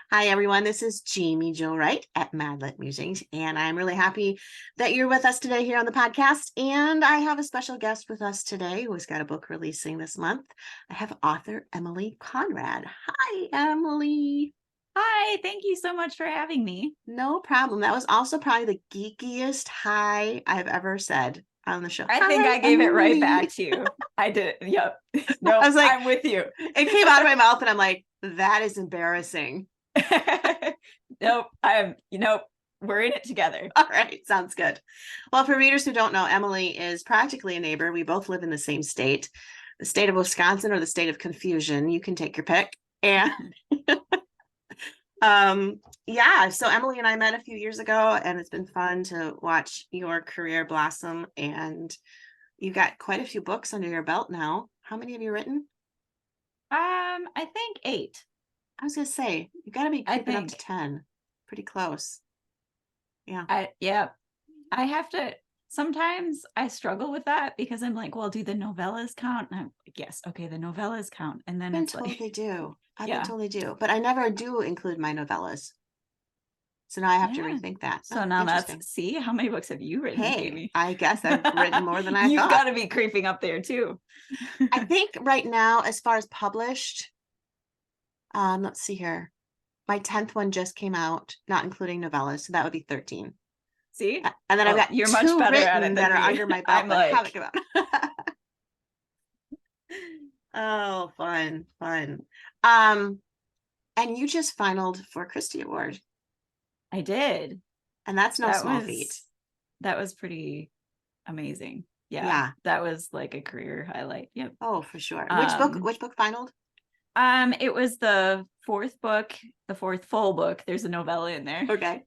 Hi, everyone. This is Jamie Jo Wright at Madlet Musings, and I'm really happy that you're with us today here on the podcast. And I have a special guest with us today who's got a book releasing this month. I have author Emily Conrad. Hi, Emily. Hi, thank you so much for having me. No problem. That was also probably the geekiest hi I've ever said on the show. I think Hi, I gave it right back Emily. to you. I did. Yep. I Nope, was like, I'm with you. it came out of my mouth, and I'm like, that is embarrassing. Nope, we're in it together. All right, sounds good. Well, for readers who don't know, Emily is practically a neighbor. We both live in the same state, the state of Wisconsin or the state of confusion. You can take your pick. And yeah, so Emily and I met a few years ago, and it's been fun to watch your career blossom. And you've got quite a few books under your belt now. How many have you written? I think 8. I was gonna say, you got to be I creeping up to think. 10. Pretty close. Yeah. Yeah. I have to sometimes I struggle with that because I'm like, well, do the novellas count? And I'm like, yes, okay, the novellas count. And then Been it's told like, they do. I've been yeah. told they do, but I never do include my novellas. So now I have to Yeah. rethink that. So Oh, now interesting. that's see how many books have you written, Hey, Jamie? I guess I've written more than I You've thought. got to be creeping up there too. I think right now, as far as published, let's see here. My 10th one just came out, not including novellas, so that would be 13. See? And then I've Well, got you're much two better at it written that than are me. under my belt I'm that haven't like, come out. Oh, fun, fun. Um, and you just finaled for Christie Award, I did. and that's no That small feat. was that was pretty amazing. Yeah. Yeah. That was like a career highlight. Yep. Oh, for sure. Um Which book finaled? it was the fourth book, the fourth full book. There's a novella in there. Okay.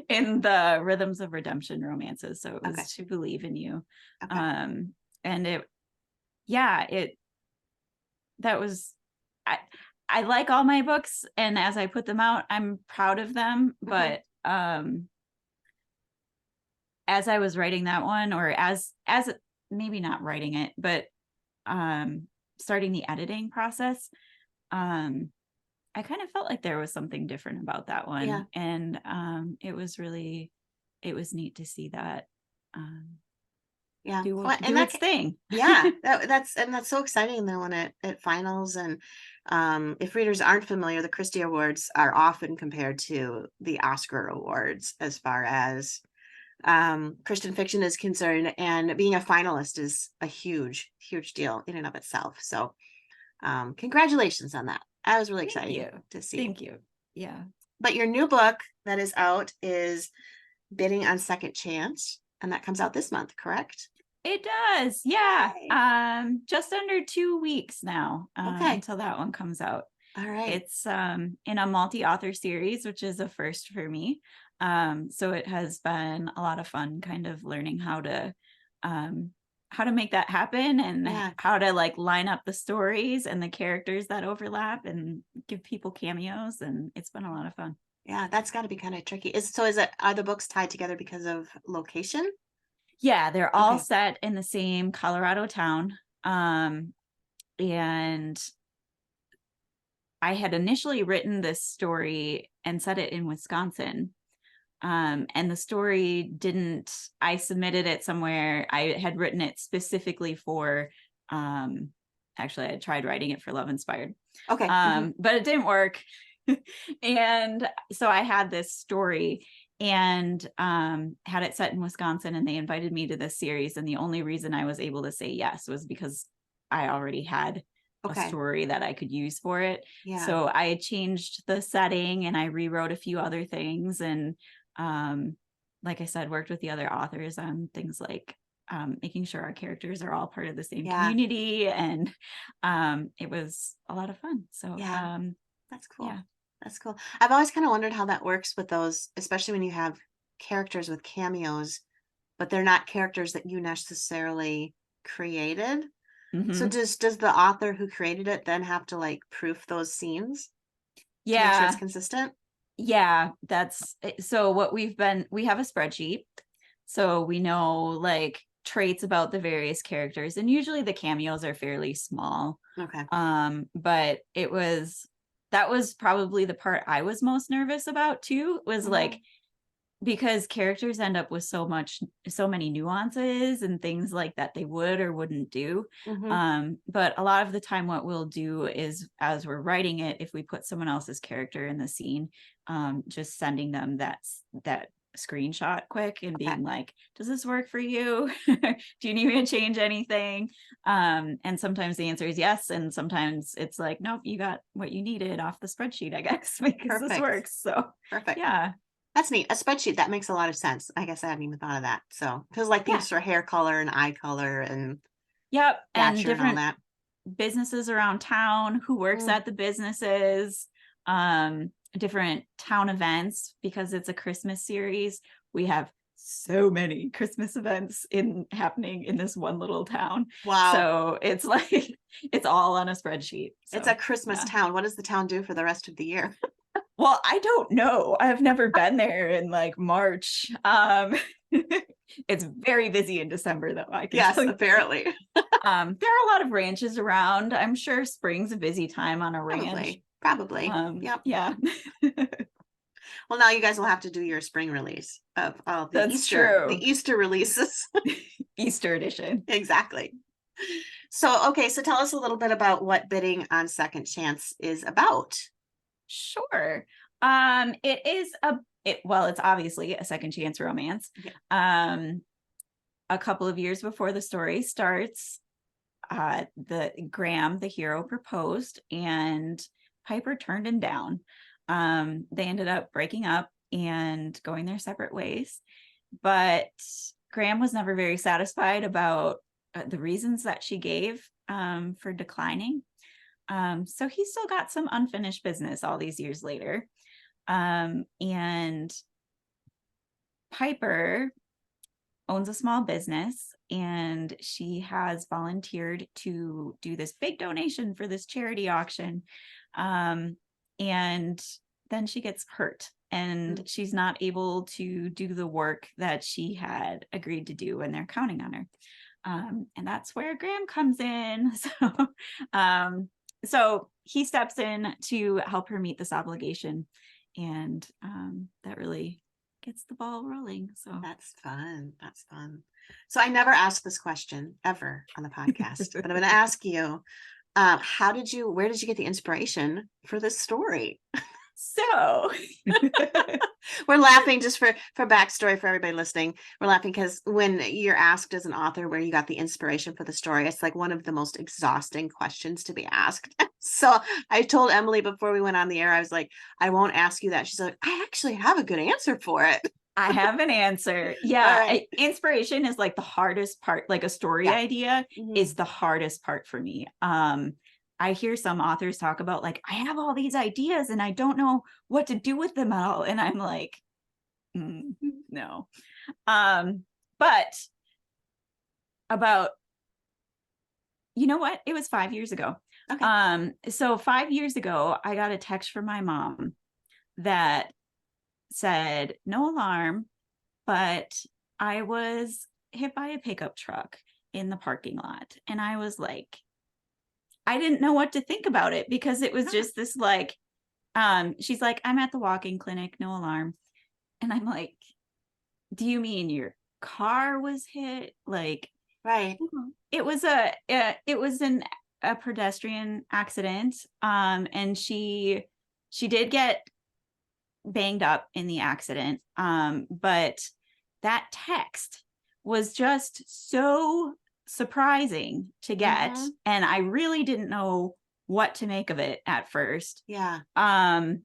In the Rhythms of Redemption romances. So it Okay. was To Believe in You. Okay. And it that was I I like all my books, and as I put them out, I'm proud of them. But as I was writing that one, or as maybe not writing it, but starting the editing process, I kind of felt like there was something different about that Yeah. one. And it was neat to see that Yeah. do Well, and do that its thing. yeah, that's so exciting though when it finals. And if readers aren't familiar, the Christie Awards are often compared to the Oscar Awards as far as Christian fiction is concerned, and being a finalist is a huge, huge deal in and of itself. So congratulations on that. That was really Thank exciting you. to see. Thank you. Yeah. But your new book that is out is Bidding on Second Chance, and that comes out this month, correct? It does. Yeah. Yay. Just under 2 weeks now Okay. until that one comes out. All right. It's in a multi-author series, which is a first for me. So it has been a lot of fun kind of learning how to make that happen, and Yeah. how to like line up the stories and the characters that overlap and give people cameos. And it's been a lot of fun. Yeah, that's got to be kind of tricky. Is it, are the books tied together because of location? Yeah, they're all Okay. set in the same Colorado town. And I had initially written this story and set it in Wisconsin. And the story didn't, I submitted it somewhere. I had written it specifically for, actually, I tried writing it for Love Inspired, Okay. but it didn't work. And so I had this story and had it set in Wisconsin, and they invited me to this series. And the only reason I was able to say yes was because I already had a Okay. story that I could use for it. Yeah. So I changed the setting and I rewrote a few other things. And like I said, worked with the other authors on things like making sure our characters are all part of the same Yeah. community. And it was a lot of fun. So Yeah. That's cool. yeah. That's cool. I've always kind of wondered how that works with those, especially when you have characters with cameos, but they're not characters that you necessarily created. So Mm-hmm. does the author who created it then have to like proof those scenes to make sure it's Yeah. consistent? Yeah. That's so what we have a spreadsheet. So we know like traits about the various characters, and usually the cameos are fairly small. Okay. But it was that was probably the part I was most nervous about too, was like, because characters end up with so many nuances and things like that they would or wouldn't do. Mm-hmm. But a lot of the time what we'll do is, as we're writing it, if we put someone else's character in the scene, just sending them that screenshot quick and Okay. being like, does this work for you? Do you need me to change anything? And sometimes the answer is yes, and sometimes it's like, nope, you got what you needed off the spreadsheet, I guess, because this Perfect. works. So Perfect. yeah. That's neat. A spreadsheet, that makes a lot of sense. I guess I hadn't even thought of that. So, because like Yeah. things for hair color and eye color and Yep. And stature and all different that. businesses around town, who works Mm. at the businesses, different town events, because it's a Christmas series. We have so many Christmas events happening in this one little town. Wow. So it's like it's all on a spreadsheet. It's So a Christmas yeah. town. What does the town do for the rest of the year? Well, I don't know. I've never been there in like March. It's very busy in December though, I can Yes, tell you. apparently. There are a lot of ranches around. I'm sure spring's a busy time on a ranch. Probably. Yep. Yeah. Well, now you guys will have to do your spring release of That's true. the Easter releases. Easter edition. Exactly. So, okay, so tell us a little bit about what Bidding on Second Chance is about. Sure. It is well, it's obviously a second chance romance. Yeah. A couple of years before the story starts, the hero, proposed, and Piper turned him down. They ended up breaking up and going their separate ways, but Graham was never very satisfied about the reasons that she gave for declining. So he still got some unfinished business all these years later. And Piper owns a small business, and she has volunteered to do this big donation for this charity auction. And then she gets hurt, and she's not able to do the work that she had agreed to do, and they're counting on her. And that's where Graham comes in. So he steps in to help her meet this obligation, and that really gets the ball rolling. So That's fun. That's fun. So I never asked this question ever on the podcast, but I'm going to ask you, where did you get the inspiration for this story? So We're laughing just for backstory for everybody listening. We're laughing because when you're asked as an author where you got the inspiration for the story, it's like one of the most exhausting questions to be asked. So I told Emily before we went on the air, I was like, I won't ask you that. She's like, I actually have a good answer for it. I have an answer. Yeah. Right. Inspiration is like the hardest part. Like a story idea is the hardest part for me. I hear some authors talk about like, I have all these ideas and I don't know what to do with them all. And I'm like, no. But about, you know what? It was 5 years ago. Okay. So 5 years ago, I got a text from my mom that said, no alarm, but I was hit by a pickup truck in the parking lot. And I was like, I didn't know what to think about it, because it was just this like, she's like, I'm at the walk-in clinic, no alarm. And I'm like, do you mean your car was hit? Like, Right. it was a pedestrian accident. And she did get banged up in the accident. But that text was just so surprising to get. And I really didn't know what to make of it at first. Yeah. And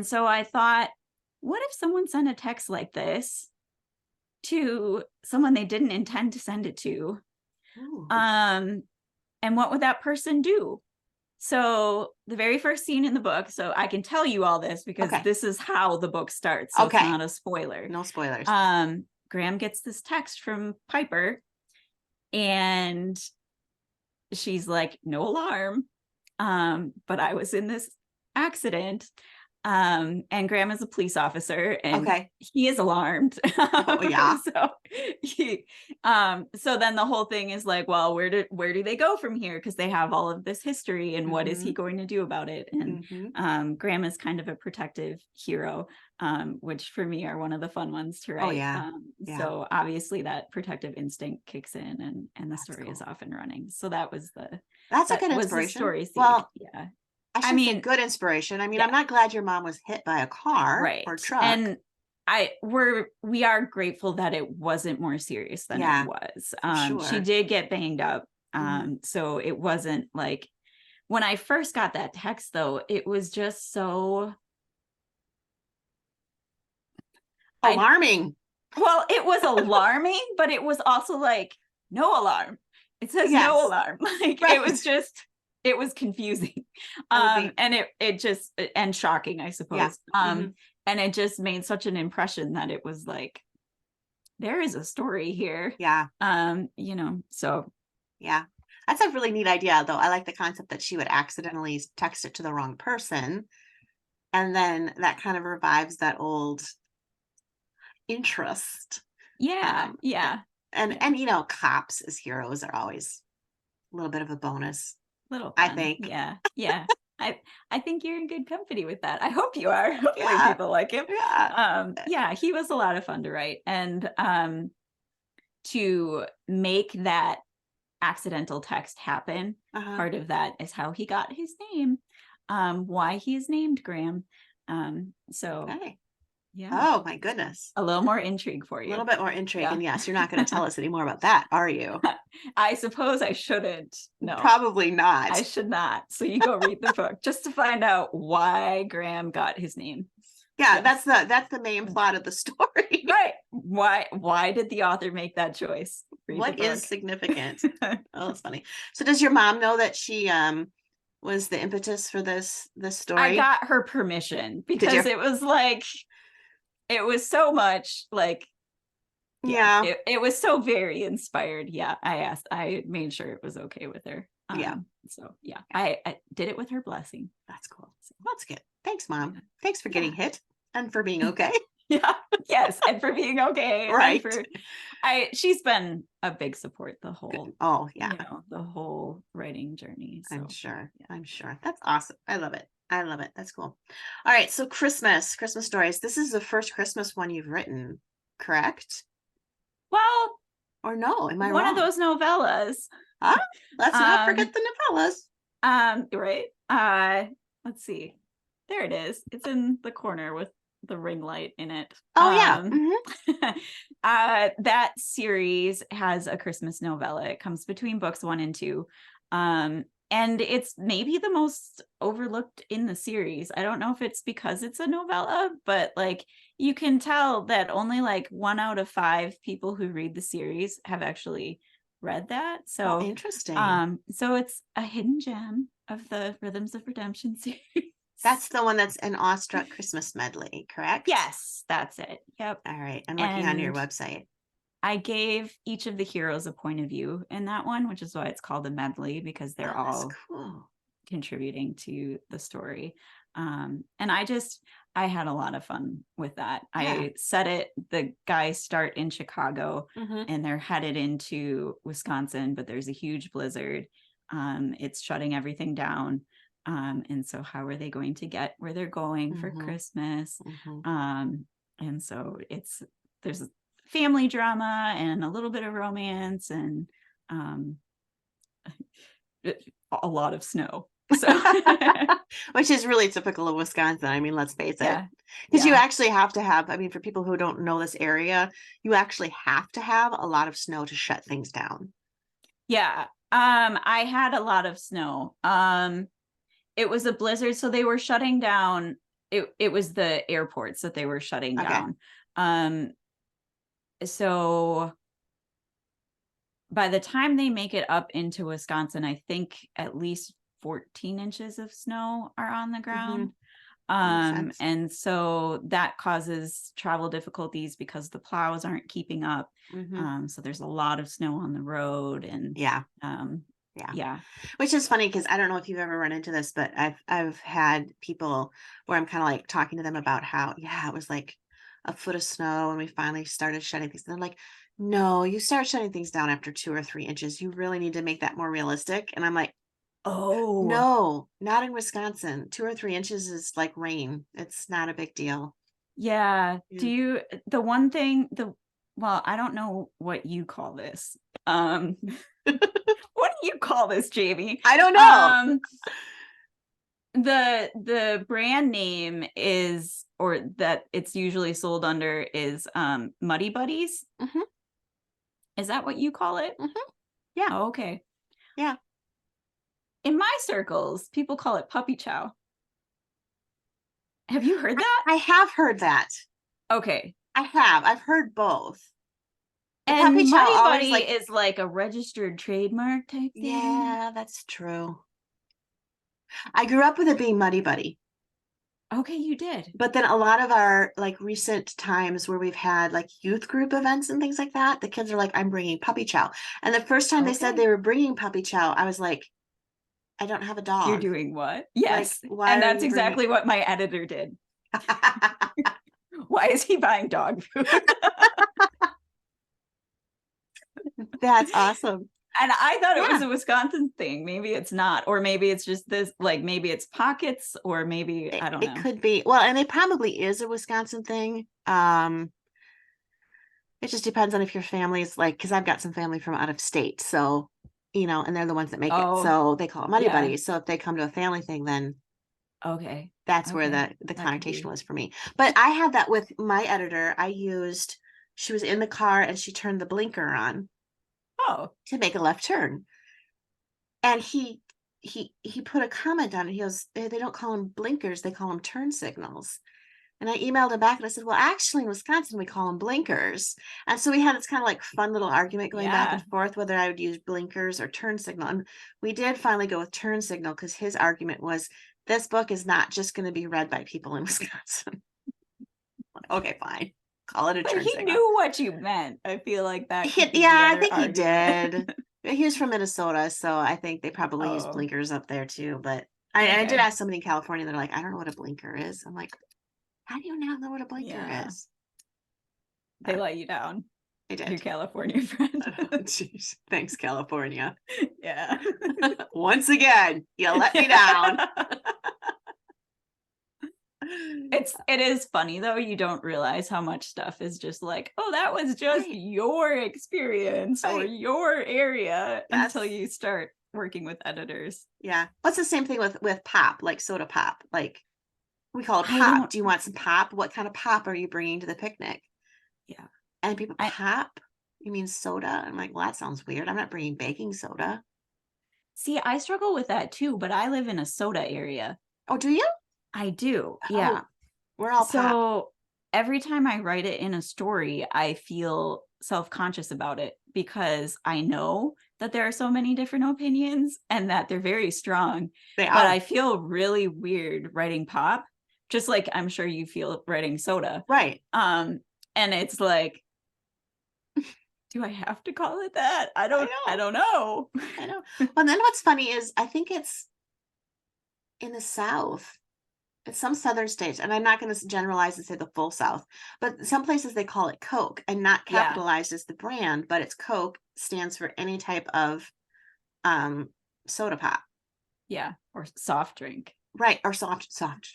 so I thought, what if someone sent a text like this to someone they didn't intend to send it to? Ooh. And what would that person do? So the very first scene in the book, so I can tell you all this because this is how the book starts. So it's not a spoiler. No spoilers. Graham gets this text from Piper, and she's like, no alarm. But I was in this accident. And Graham is a police officer, and Okay. he is alarmed. Oh, yeah. So he, so then the whole thing is like, well, where do they go from here? Because they have all of this history, and what is he Mhm. going to do about it? And Mhm. Graham is kind of a protective hero, which for me are one of the fun ones to Oh, write. yeah. Yeah. So obviously that protective instinct kicks in, and the That's story is cool. off and running. So that was That's a good the inspiration. story seed. Well, Yeah. I I shouldn't say mean, good inspiration. I mean, yeah. I'm not glad your mom was hit by a car or Right. truck. And we are grateful that it wasn't more serious than it Yeah, was. for She sure. did get banged up. Mhm. So it wasn't like, when I first got that text though, it was just so, I Alarming. well, it was alarming, but it was also like, no alarm. It says no Yes. alarm. Like it was Right. just, it was confusing. That would be And it just, and shocking, I yeah. suppose. Mhm. And it just made such an impression that it was like, there is a story here. Yeah. So Yeah. That's a really neat idea, though. I like the concept that she would accidentally text it to the wrong person, and then that kind of revives that old interest. yeah, A yeah, yeah. and, you know, cops as heroes are always a little bit of a bonus, Little I fun. think. Yeah, yeah. I think you're in good company with that. I hope you are. Hopefully Yeah. people like him. Yeah. Yeah, he was a lot of fun to write. And to make that accidental text happen, Uh-huh. part of that is how he got his name, why he's named Graham. So Okay. yeah, Oh my goodness. a little more intrigue for A you. little bit more intrigue, Yeah. and yes, you're not gonna tell us any more about that, are you? I suppose I shouldn't. No, Probably I not. should not. So you go read the book just to find out why Graham got his name. Yeah, Yes. that's the main plot of the story. Right. Why did the author make that choice? Read the What is book. significant? Oh, that's funny. So does your mom know that she, was the impetus for this I story? got her permission Did because you? it was like, it was so much like, yeah, Yeah. it was so very inspired. Yeah, I made sure it was okay with her. Yeah. So yeah, Yeah. I did it with her blessing. That's cool. That's good. Thanks, Mom. Yeah. Thanks for getting Yeah. hit and for being okay. Yeah. Yes. And for being okay. And Right. for she's been a big support Good. Oh, yeah. the whole writing journey. I'm So sure. yeah. I'm sure. That's awesome. I love it. I love it. That's cool. All right. So Christmas stories. This is the first Christmas one you've written, correct? Well, Or no? Am I one of wrong? those novellas. Ah, let's not um, forget the novellas. right. Let's see. There it is. It's in the corner with the ring light in it. Oh yeah. Hmm. That series has a Christmas novella. It comes between books 1 and 2. And it's maybe the most overlooked in the series. I don't know if it's because it's a novella, but like you can tell that only like 1 out of 5 people who read the series have actually read that. Oh, interesting. So it's a hidden gem of the Rhythms of Redemption series. That's the one that's an Awestruck Christmas medley, correct? Yes, that's it. Yep. All right. I'm looking on your And website. I gave each of the heroes a point of view in that one, which is why it's called a medley, because they're Oh, that's all cool. contributing to the story. And I had a lot of fun with that. Yeah. I set it, the guys start in Chicago Hmm. and they're headed into Wisconsin, but there's a huge blizzard. It's shutting everything down. And so how are they going to get where they're going for Hmm. Christmas? Hmm. And so there's family drama and a little bit of romance and um, a lot of snow. So Which is really typical of Wisconsin. I mean, let's face it. yeah, Because you yeah, actually have to have, I mean, for people who don't know this area, you actually have to have a lot of snow to shut things down. yeah. I had a lot of snow. It was a blizzard, so they were shutting down. It was the airports that they were shutting Okay. down. So by the time they make it up into Wisconsin, I think at least 14 inches of snow are on the Hmm. ground. Makes sense. And so that causes travel difficulties because the plows aren't keeping up. Hmm. So there's a lot of snow on the road, and Yeah. Yeah. Yeah. Which is funny because I don't know if you've ever run into this, but I've had people where I'm kind of like talking to them about how, yeah, it was like a foot of snow and we finally started shutting things. And they're like, no, you start shutting things down after 2 or 3 inches. You really need to make that more realistic. And I'm like, Oh, no, not in Wisconsin. 2 or 3 inches is like rain. It's not a big deal. yeah. Yeah. The one thing, well, I don't know what you call this. Um, what do you call this, Jamie? I don't know. The brand name is, or that it's usually sold under, is Muddy Buddies. Hmm. Is that what you call it? Hmm. Yeah. Oh, okay. Yeah. In my circles, people call it puppy chow. Have you heard that? I have heard that. Okay. I have. I've heard both. The puppy And chow Muddy always Buddy like, is like a registered trademark type thing. yeah, that's true. I grew up with it being Muddy Buddy. Okay, you did. But then a lot of our like recent times where we've had like youth group events and things like that, the kids are like, I'm bringing puppy chow. And the first time they said Okay. they were bringing puppy chow, I was like, I don't have a You're dog. doing what? Like, Yes. why And are that's you bringing? exactly what my editor did. Why is he buying dog food? That's awesome. And I thought it was Yeah, a Wisconsin thing. Maybe it's not, or maybe it's just this, like maybe it's pockets, or maybe I don't it know. could be. Well, and it probably is a Wisconsin thing. It just depends on if your family's like, because I've got some family from out of state, so and they're the ones that make it. Oh, So they call it Muddy yeah. Buddies. So if they come to a family thing, then Okay. that's where Okay. the That could connotation be. was for me. But I had that with my editor. She was in the car and she turned the blinker on Oh, to make a left turn. And he put a comment on it. He goes, they don't call them blinkers, they call them turn signals. And I emailed him back and I said, well, actually, in Wisconsin, we call them blinkers. And so we had this kind of like fun little argument going back and yeah. forth whether I would use blinkers or turn signal. And we did finally go with turn signal because his argument was this book is not just going to be read by people in Wisconsin. Okay, fine. Call it a But turn he signal. knew what you meant. I feel like that could be Yeah, the I other think he argument. did. He was from Minnesota, so I think they probably use Oh, blinkers up there too. But I did okay. ask somebody in California, they're like, I don't know what a blinker is. I'm like, how do you not know what a blinker Yeah. is? They let you down, I your did. California friend. Jeez. Thanks, California. Yeah. Once again, you let me down. Yeah. It is funny though. You don't realize how much stuff is just like, oh, that was just Right, your experience or right. your area until Yes. you start working with editors. Yeah. What's the same thing with pop, like soda pop? Like we call it I pop. don't, Do you want some pop? What kind of pop are you bringing to the picnic? yeah. And people, I pop? You mean soda? I'm like, well, that sounds weird. I'm not bringing baking soda. see, I struggle with that too, but I live in a soda area. Oh, do you? I do. Oh, Yeah. we're all pop. So every time I write it in a story, I feel self-conscious about it because I know that there are so many different opinions and that they're very strong. They But are. I feel really weird writing pop, just like I'm sure you feel writing soda. Right. Um, and it's like, do I have to call it that? I I know. don't know. I know. Well, and then what's funny is I think it's in the South. It's some southern states, and I'm not going to generalize and say the full South, but some places they call it Coke and not Yeah, capitalized as the brand, but it's Coke stands for any type of um soda pop. yeah, or soft drink. Right. Or soft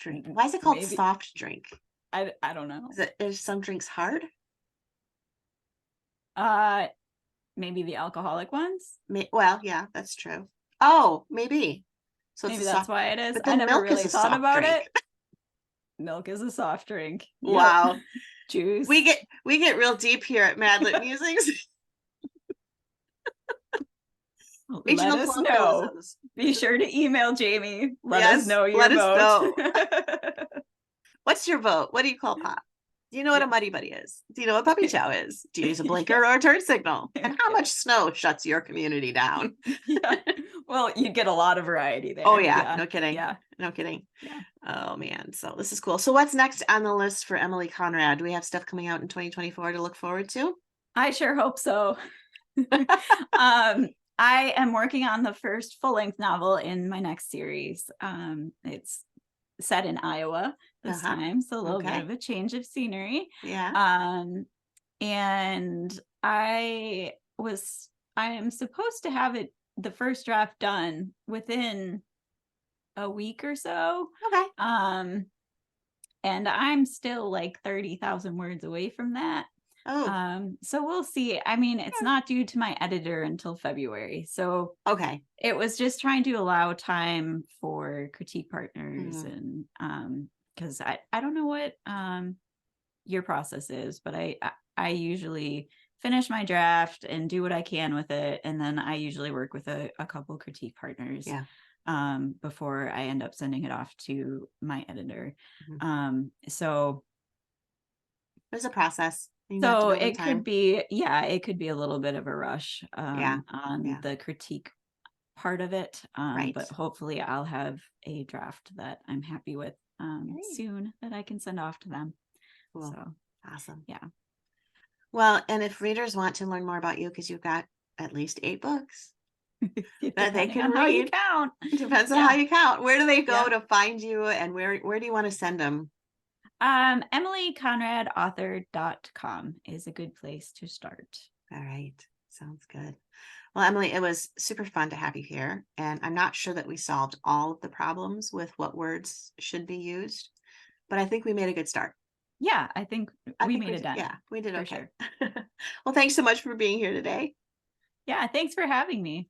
drink. Why is it called Maybe soft drink? I don't know. Is some drinks hard? Uh Maybe the alcoholic ones. Well, yeah, that's true. Oh, maybe. So it's a Maybe that's soft, why it is. but I then never milk is really a thought soft about drink. it. Milk is a soft drink. Yep. Wow. Juice. We get real deep here at Madlit Musings. Let Regional us know. colloquialisms. Be sure to email Jamie. Let us Yes, know your let us vote. know. What's your vote? What do you call pop? Do you know what a Yeah. muddy buddy is? Do you know what puppy chow is? Do you use a blinker or a turn signal? And how Yeah. much snow shuts your community down? Yeah. Well, you get a lot of variety there. Oh yeah, Yeah. no kidding. Yeah. No kidding. Yeah. Oh man, so this is cool. So what's next on the list for Emily Conrad? Do we have stuff coming out in 2024 to look forward to? I sure hope so. um I am working on the first full-length novel in my next series. It's set in Iowa this Uh-huh. time, so a little bit Okay. of a change of scenery. Yeah. Um, and I am supposed to have the first draft done within a week or so. Okay. Um, and I'm still like 30,000 words away from that. Oh, So we'll see. I mean, it's yeah. not due to my editor until February. So Okay. it was just trying to allow time for critique partners Mhm. and because I don't know what your process is, but I usually finish my draft and do what I can with it, and then I usually work with a couple critique partners Yeah. before I end up sending it off to my editor. Mhm. So There's a process. You have to so do it with it could time. be, yeah, it could be a little bit of a rush Yeah. on Yeah. the critique part of it. Right. But hopefully I'll have a draft that I'm happy with Great. soon that I can send off to them. Cool. So Awesome. yeah. Well, and if readers want to learn more about you, because you've got at least 8 books that they Depending can on how you read, count. depends on how Yeah. you count. Where do they go Yep. to find you, and where do you want to send them? EmilyConradAuthor.com is a good place to start. All right. Sounds good. Well, Emily, it was super fun to have you here. And I'm not sure that we solved all of the problems with what words should be used, but I think we made a good start. Yeah, I think I we think made a dent yeah, we did for okay. sure. Well, thanks so much for being here today. Yeah, thanks for having me.